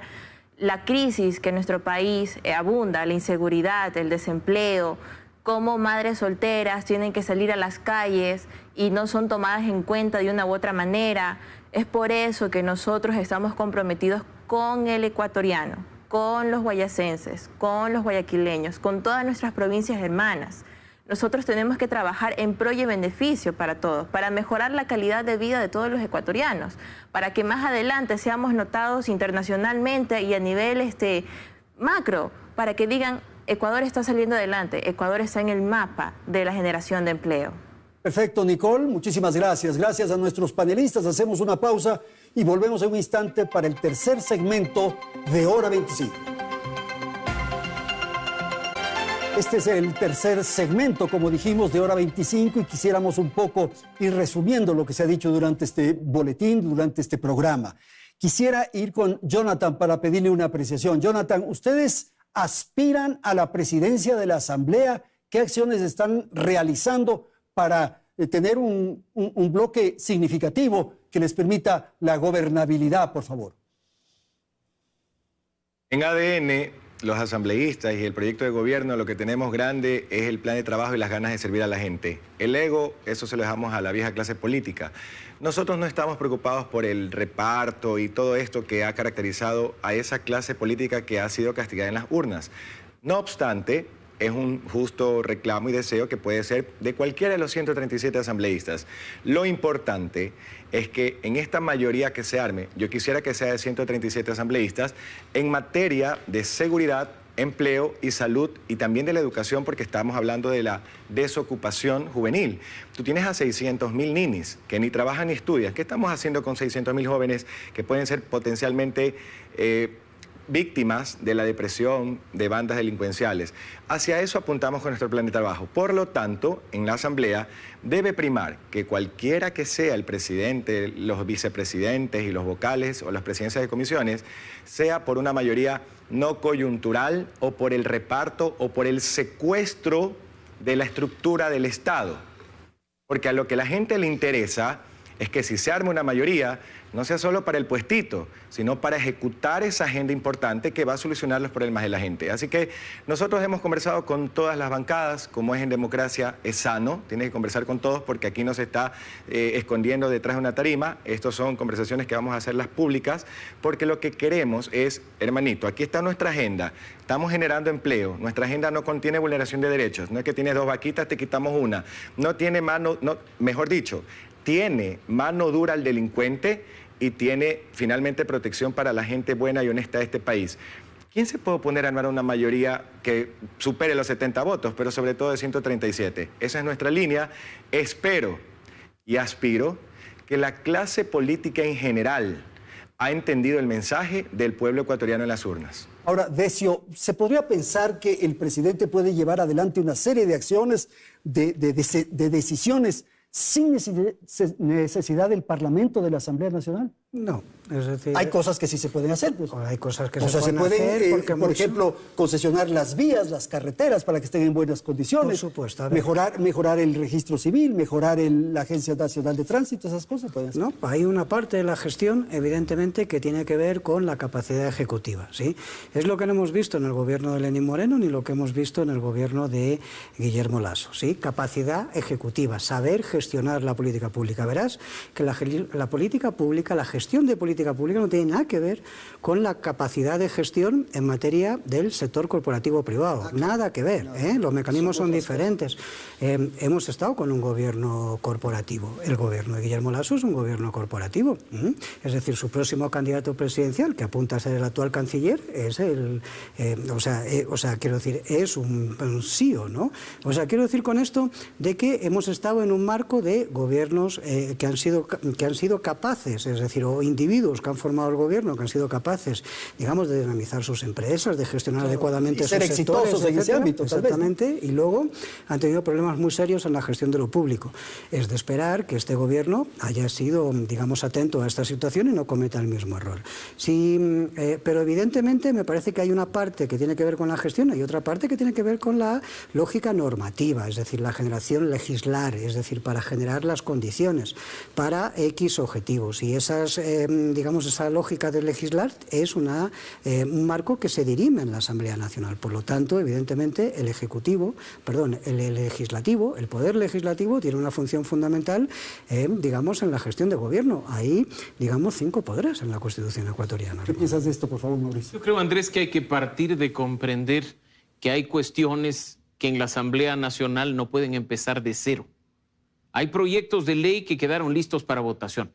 la crisis que en nuestro país abunda, la inseguridad, el desempleo, cómo madres solteras tienen que salir a las calles y no son tomadas en cuenta de una u otra manera. Es por eso que nosotros estamos comprometidos con el ecuatoriano, con los guayacenses, con los guayaquileños, con todas nuestras provincias hermanas. Nosotros tenemos que trabajar en pro y beneficio para todos, para mejorar la calidad de vida de todos los ecuatorianos, para que más adelante seamos notados internacionalmente y a nivel macro, para que digan, Ecuador está saliendo adelante, Ecuador está en el mapa de la generación de empleo. Perfecto, Nicole, muchísimas gracias. Gracias a nuestros panelistas. Hacemos una pausa y volvemos en un instante para el tercer segmento de Hora 25. Este es el tercer segmento, como dijimos, de Hora 25 y quisiéramos un poco ir resumiendo lo que se ha dicho durante este boletín, durante este programa. Quisiera ir con Jonathan para pedirle una apreciación. Jonathan, ¿ustedes aspiran a la presidencia de la Asamblea? ¿Qué acciones están realizando para tener un bloque significativo que les permita la gobernabilidad, por favor? En ADN, los asambleístas y el proyecto de gobierno, lo que tenemos grande es el plan de trabajo y las ganas de servir a la gente. El ego, eso se lo dejamos a la vieja clase política. Nosotros no estamos preocupados por el reparto y todo esto que ha caracterizado a esa clase política que ha sido castigada en las urnas. No obstante, es un justo reclamo y deseo que puede ser de cualquiera de los 137 asambleístas. Lo importante es que en esta mayoría que se arme, yo quisiera que sea de 137 asambleístas, en materia de seguridad, empleo y salud y también de la educación, porque estamos hablando de la desocupación juvenil. Tú tienes a 600.000 ninis que ni trabajan ni estudian. ¿Qué estamos haciendo con 600.000 jóvenes que pueden ser potencialmente víctimas de la depresión, de bandas delincuenciales? Hacia eso apuntamos con nuestro plan de trabajo. Por lo tanto, en la Asamblea debe primar que cualquiera que sea el presidente, los vicepresidentes y los vocales o las presidencias de comisiones, sea por una mayoría no coyuntural o por el reparto o por el secuestro de la estructura del Estado. Porque a lo que la gente le interesa es que si se arma una mayoría, no sea solo para el puestito, sino para ejecutar esa agenda importante que va a solucionar los problemas de la gente. Así que nosotros hemos conversado con todas las bancadas, como es en democracia, es sano, tienes que conversar con todos porque aquí no se está escondiendo detrás de una tarima. Estas son conversaciones que vamos a hacerlas públicas, porque lo que queremos es, hermanito, aquí está nuestra agenda, estamos generando empleo, nuestra agenda no contiene vulneración de derechos, no es que tienes 2 vaquitas, te quitamos una, no tiene mano, no, mejor dicho, tiene mano dura al delincuente y tiene finalmente protección para la gente buena y honesta de este país. ¿Quién se puede oponer a armar una mayoría que supere los 70 votos, pero sobre todo de 137? Esa es nuestra línea. Espero y aspiro que la clase política en general ha entendido el mensaje del pueblo ecuatoriano en las urnas. Ahora, Decio, ¿se podría pensar que el presidente puede llevar adelante una serie de acciones, de decisiones sin necesidad del Parlamento, de la Asamblea Nacional? No, es decir... Hay cosas que sí se pueden hacer. Pues. Hay cosas que se pueden hacer porque por ejemplo, concesionar las vías, las carreteras para que estén en buenas condiciones. Por supuesto. Mejorar el registro civil, mejorar la Agencia Nacional de Tránsito, esas cosas pueden hacer. No, hay una parte de la gestión, evidentemente, que tiene que ver con la capacidad ejecutiva, ¿sí? Es lo que no hemos visto en el gobierno de Lenín Moreno ni lo que hemos visto en el gobierno de Guillermo Lasso, ¿sí? Capacidad ejecutiva, saber gestionar la política pública. Verás que la política pública, la gestión de política pública no tiene nada que ver con la capacidad de gestión en materia del sector corporativo privado. Nada que ver, ¿eh? Los mecanismos son diferentes. Hemos estado con un gobierno corporativo. El gobierno de Guillermo Lasso es un gobierno corporativo. Es decir, su próximo candidato presidencial, que apunta a ser el actual canciller, es quiero decir, es un CEO, ¿no? O sea, quiero decir con esto de que hemos estado en un marco de gobiernos que han sido capaces, es decir, o individuos que han formado el gobierno, que han sido capaces, digamos, de dinamizar sus empresas, de gestionar adecuadamente y ser sus exitosos sectores, en ese ámbito, exactamente, tal vez, ¿no? y luego han tenido problemas muy serios en la gestión de lo público. Es de esperar que este gobierno haya sido, digamos, atento a esta situación y no cometa el mismo error. Sí, pero evidentemente me parece que hay una parte que tiene que ver con la gestión y otra parte que tiene que ver con la lógica normativa, es decir, la generación legislar, es decir, para generar las condiciones para X objetivos. Y esas, digamos, esa lógica de legislar es un marco que se dirime en la Asamblea Nacional. Por lo tanto, evidentemente, el legislativo, el poder legislativo tiene una función fundamental, digamos, en la gestión de gobierno. Hay, digamos, 5 poderes en la Constitución ecuatoriana. ¿Qué piensas de esto, por favor, Mauricio? Yo creo, Andrés, que hay que partir de comprender que hay cuestiones que en la Asamblea Nacional no pueden empezar de cero. Hay proyectos de ley que quedaron listos para votación.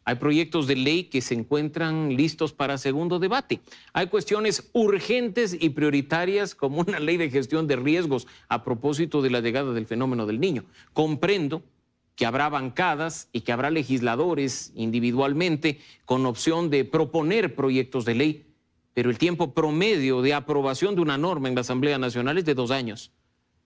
Hay proyectos de ley que se encuentran listos para segundo debate. Hay cuestiones urgentes y prioritarias como una ley de gestión de riesgos a propósito de la llegada del fenómeno del Niño. Comprendo que habrá bancadas y que habrá legisladores individualmente con opción de proponer proyectos de ley, pero el tiempo promedio de aprobación de una norma en la Asamblea Nacional es de 2 años,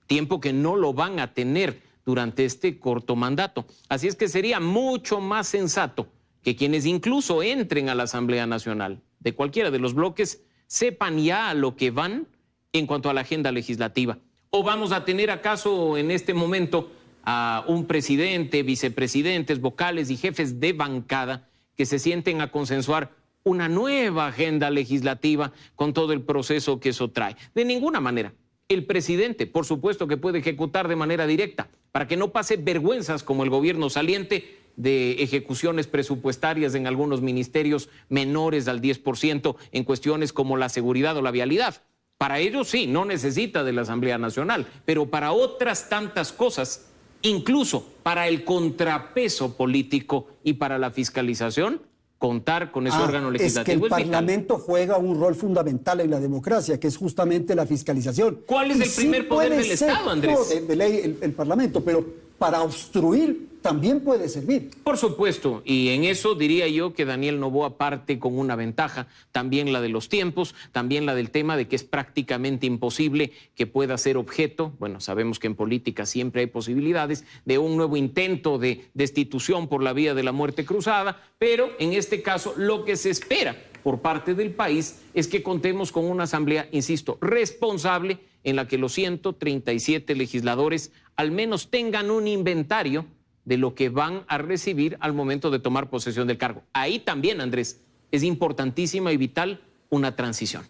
tiempo que no lo van a tener durante este corto mandato. Así es que sería mucho más sensato que quienes incluso entren a la Asamblea Nacional de cualquiera de los bloques sepan ya a lo que van en cuanto a la agenda legislativa. ¿O vamos a tener acaso en este momento a un presidente, vicepresidentes, vocales y jefes de bancada que se sienten a consensuar una nueva agenda legislativa con todo el proceso que eso trae? De ninguna manera. El presidente, por supuesto, que puede ejecutar de manera directa para que no pase vergüenzas como el gobierno saliente de ejecuciones presupuestarias en algunos ministerios menores al 10% en cuestiones como la seguridad o la vialidad. Para ello sí, no necesita de la Asamblea Nacional, pero para otras tantas cosas, incluso para el contrapeso político y para la fiscalización, contar con ese órgano legislativo es que el Parlamento juega un rol fundamental en la democracia, que es justamente la fiscalización. ¿Cuál es el primer poder del Estado, Andrés? De ley el Parlamento, pero para obstruir también puede servir. Por supuesto, y en eso diría yo que Daniel Noboa parte con una ventaja, también la de los tiempos, también la del tema de que es prácticamente imposible que pueda ser objeto, bueno, sabemos que en política siempre hay posibilidades, de un nuevo intento de destitución por la vía de la muerte cruzada, pero en este caso lo que se espera por parte del país es que contemos con una asamblea, insisto, responsable, en la que los 137 legisladores al menos tengan un inventario de lo que van a recibir al momento de tomar posesión del cargo. Ahí también, Andrés, es importantísima y vital una transición.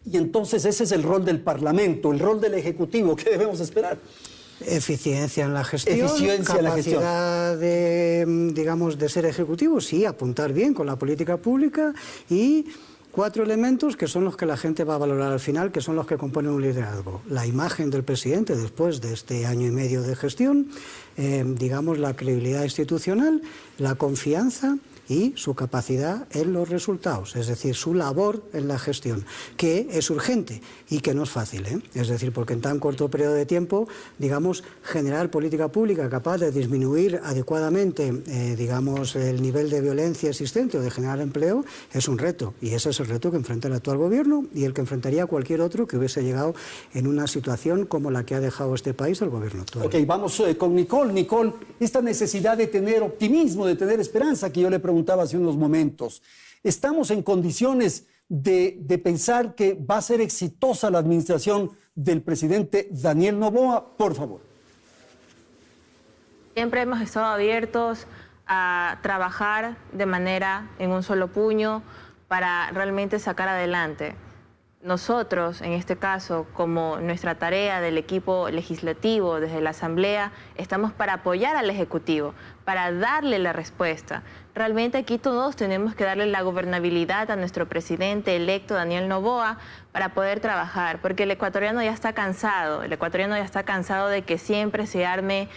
Y entonces ese es el rol del Parlamento, el rol del Ejecutivo. ¿Qué debemos esperar? Eficiencia en la gestión, capacidad de, digamos, de ser ejecutivo, sí, apuntar bien con la política pública y 4 elementos que son los que la gente va a valorar al final, que son los que componen un liderazgo. La imagen del presidente después de este año y medio de gestión, digamos, la credibilidad institucional, la confianza y su capacidad en los resultados, es decir, su labor en la gestión, que es urgente y que no es fácil, ¿eh? Es decir, porque en tan corto periodo de tiempo, digamos, generar política pública capaz de disminuir adecuadamente, digamos, el nivel de violencia existente o de generar empleo, es un reto, y ese es el reto que enfrenta el actual gobierno y el que enfrentaría cualquier otro que hubiese llegado en una situación como la que ha dejado este país el gobierno actual. Ok, vamos con Nicole. Nicole, esta necesidad de tener optimismo, de tener esperanza, que yo le preguntaba hace unos momentos. ¿Estamos en condiciones de pensar que va a ser exitosa la administración del presidente Daniel Noboa? Por favor. Siempre hemos estado abiertos a trabajar de manera en un solo puño para realmente sacar adelante. Nosotros, en este caso, como nuestra tarea del equipo legislativo desde la Asamblea, estamos para apoyar al Ejecutivo, para darle la respuesta. Realmente aquí todos tenemos que darle la gobernabilidad a nuestro presidente electo, Daniel Noboa, para poder trabajar, porque el ecuatoriano ya está cansado, de que siempre se arme,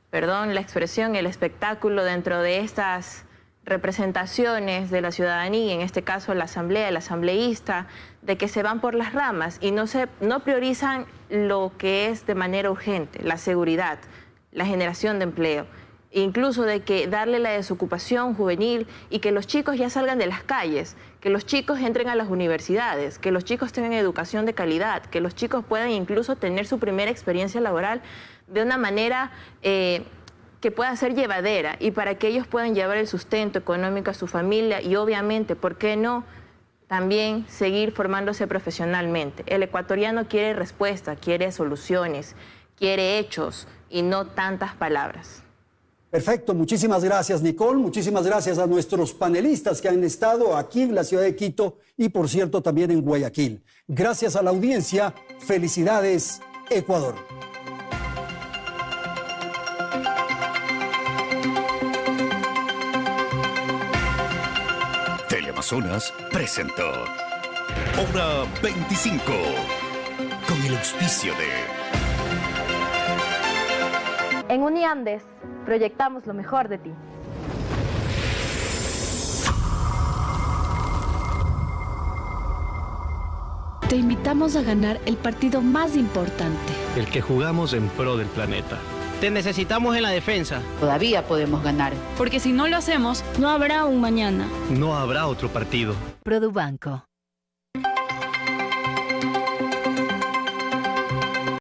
perdón la expresión, el espectáculo dentro de estas representaciones de la ciudadanía, en este caso la Asamblea, el asambleísta, de que se van por las ramas y no priorizan lo que es de manera urgente, la seguridad, la generación de empleo. incluso de que darle la desocupación juvenil y que los chicos ya salgan de las calles, que los chicos entren a las universidades, que los chicos tengan educación de calidad, que los chicos puedan incluso tener su primera experiencia laboral de una manera que pueda ser llevadera y para que ellos puedan llevar el sustento económico a su familia y obviamente, ¿por qué no?, también seguir formándose profesionalmente. El ecuatoriano quiere respuesta, quiere soluciones, quiere hechos y no tantas palabras. Perfecto, muchísimas gracias Nicole, muchísimas gracias a nuestros panelistas que han estado aquí en la ciudad de Quito y por cierto también en Guayaquil. Gracias a la audiencia, felicidades Ecuador. Teleamazonas presentó Hora 25 con el auspicio de... En Uniandes, proyectamos lo mejor de ti. Te invitamos a ganar el partido más importante. El que jugamos en pro del planeta. Te necesitamos en la defensa. Todavía podemos ganar. Porque si no lo hacemos, no habrá un mañana. No habrá otro partido. Produbanco.